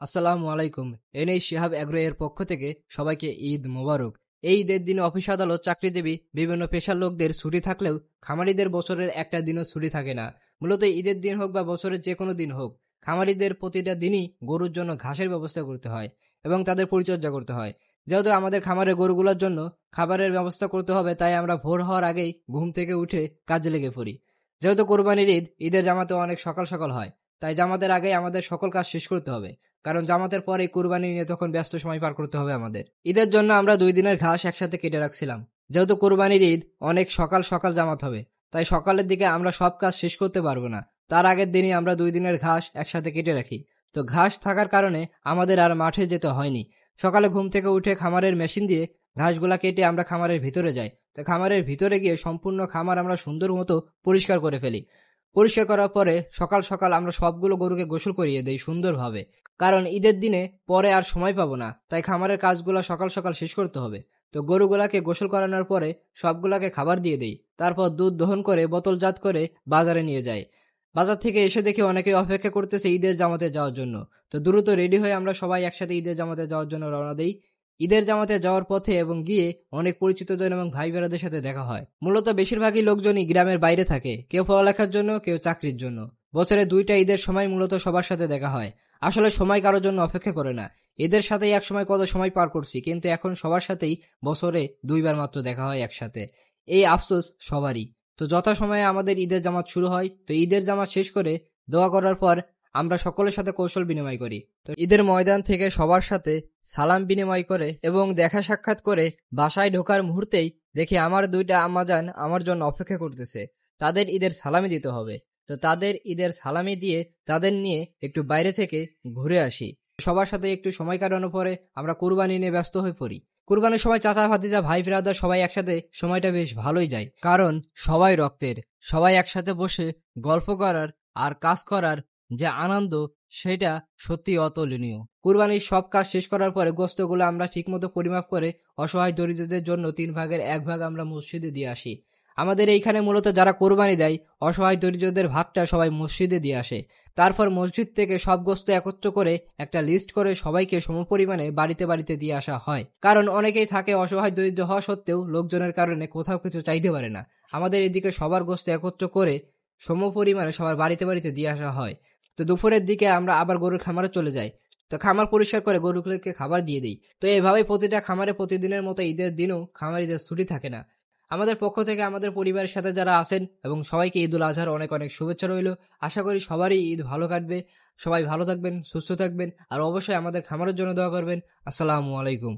আসসালামু আলাইকুম। এনএই শিহাব এগ্রো এর পক্ষ থেকে সবাইকে ঈদ মোবারক। এই ঈদের দিনে অফিস আদালত, চাকরিজীবী, বিভিন্ন পেশার লোকদের ছুটি থাকলেও খামারিদের বছরের একটা দিনও ছুটি থাকে না। মূলত ঈদের দিন হোক বা বছরের যে কোনো দিন হোক, খামারিদের প্রতিটা দিনই গরুর জন্য ঘাসের ব্যবস্থা করতে হয় এবং তাদের পরিচর্যা করতে হয়। যেহেতু আমাদের খামারের গরুগুলোর জন্য খাবারের ব্যবস্থা করতে হবে, তাই আমরা ভোর হওয়ার আগেই ঘুম থেকে উঠে কাজে লেগে পড়ি। যেহেতু কোরবানির ঈদ, ঈদের জামাতে অনেক সকাল সকাল হয়, তাই জামাতের আগেই আমাদের সকল কাজ শেষ করতে হবে। কারণ জামাতের পরে কুরবানি নিয়ে তখন ব্যস্ত সময় পার করতে হবে আমাদের। ঈদের জন্য আমরা 2 দিনের ঘাস একসাথে কেটে রাখছিলাম। যেহেতু কুরবানির ঈদ অনেক সকাল সকাল জামাত হবে, তাই সকালের দিকে আমরা সব কাজ শেষ করতে পারবো না। তার আগের দিনই আমরা 2 দিনের ঘাস একসাথে কেটে রাখি। তো ঘাস থাকার কারণে আমাদের আর মাঠে যেতে হয়নি। সকালে ঘুম থেকে উঠে খামারের মেশিন দিয়ে ঘাসগুলা কেটে আমরা খামারের ভিতরে যাই। তো খামারের ভিতরে গিয়ে সম্পূর্ণ খামার আমরা সুন্দর মতো পরিষ্কার করে ফেলি। পরিষ্কার করার পরে সকাল সকাল আমরা সবগুলো গরুকে গোসল করিয়ে দেই সুন্দরভাবে। কারণ ঈদের দিনে পরে আর সময় পাবো না, তাই খামারের কাজগুলো সকাল সকাল শেষ করতে হবে। তো গরুগুলাকে গোসল করানোর পরে সবগুলাকে খাবার দিয়ে দেই। তারপর দুধ দহন করে বোতলজাত করে বাজারে নিয়ে যায়। বাজার থেকে এসে দেখি অনেকেই অপেক্ষা করতেছে ঈদের জামাতে যাওয়ার জন্য। তো দ্রুত রেডি হয়ে আমরা সবাই একসাথে ঈদের জামাতে যাওয়ার জন্য রওনা দেই। ঈদের জামাতে যাওয়ার পথে এবং গিয়ে অনেক পরিচিতজন এবং ভাই বেড়াদের সাথে দেখা হয়। মূলত বেশিরভাগই লোকজনই গ্রামের বাইরে থাকে, কেউ পড়ালেখার জন্য, কেউ চাকরির জন্য। বছরে 2টা ঈদের সময় মূলত সবার সাথে দেখা হয়। আসলে সময় কারোর জন্য অপেক্ষা করে না। এদের সাথেই একসময় কত সময় পার করছি, কিন্তু এখন সবার সাথেই বছরে 2বার মাত্র দেখা হয় একসাথে। এই আফসোস সবারই। তো যথাসময়ে আমাদের ঈদের জামাত শুরু হয়। তো ঈদের জামাত শেষ করে দোয়া করার পর আমরা সকলের সাথে কৌশল বিনিময় করি। তো ঈদের ময়দান থেকে সবার সাথে সালাম বিনিময় করে এবং দেখা সাক্ষাৎ করে বাসায় ঢোকার মুহূর্তেই দেখি আমার 2টা আম্মাজান আমার জন্য অপেক্ষা করতেছে। তাদের ঈদের সালামি দিতে হবে। তো তাদের ঈদের সালামি দিয়ে তাদের নিয়ে একটু বাইরে থেকে ঘুরে আসি। সবার সাথে একটু সময় কাটানোর পরে আমরা কুরবানি নিয়ে ব্যস্ত হয়ে পড়ি। কুরবানির সময় চাচা ভাতিজা ভাই বিরাদার সবাই একসাথে সময়টা বেশ ভালোই যায়, কারণ সবাই রক্তের। সবাই একসাথে বসে গল্প করার আর কাজ করার যে আনন্দ, সেটা সত্যি অতুলনীয়। কুরবানির সব কাজ শেষ করার পরে গোস্তগুলো আমরা ঠিকমতো পরিমাপ করে অসহায় দরিদ্রদের জন্য 3 ভাগের 1 ভাগ আমরা মসজিদে দিয়ে আসি। আমাদের এইখানে মূলত যারা কোরবানি দেয়, অসহায় দরিদ্রদের ভাগটা সবাই মসজিদে দিয়ে আসে। তারপর মসজিদ থেকে সব গোস্ত একত্র করে একটা লিস্ট করে সবাইকে সমপরিমাণে বাড়িতে বাড়িতে দিয়ে আসা হয়। কারণ অনেকেই থাকে অসহায় দরিদ্র হওয়া সত্ত্বেও লোকজনের কারণে কোথাও কিছু চাইতে পারে না। আমাদের এদিকে সবার গোস্ত একত্র করে সমপরিমাণে সবার বাড়িতে বাড়িতে দিয়ে আসা হয়। তো দুপুরের দিকে আমরা আবার গরুর খামারে চলে যাই। তো খামার পরিষ্কার করে গরুগুলোকে খাবার দিয়ে দিই। তো এভাবেই প্রতিটা খামারে প্রতিদিনের মতো ঈদের দিনও খামারিদের ছুটি থাকে না। আমাদের পক্ষ থেকে আমাদের পরিবারের সাথে যারা আছেন এবং সবাইকে ঈদুল আজহার অনেক অনেক শুভেচ্ছা রইল। আশা করি সবারই ঈদ ভালো কাটবে। সবাই ভালো থাকবেন, সুস্থ থাকবেন, আর অবশ্যই আমাদের খামারের জন্য দোয়া করবেন। আসসালামু আলাইকুম।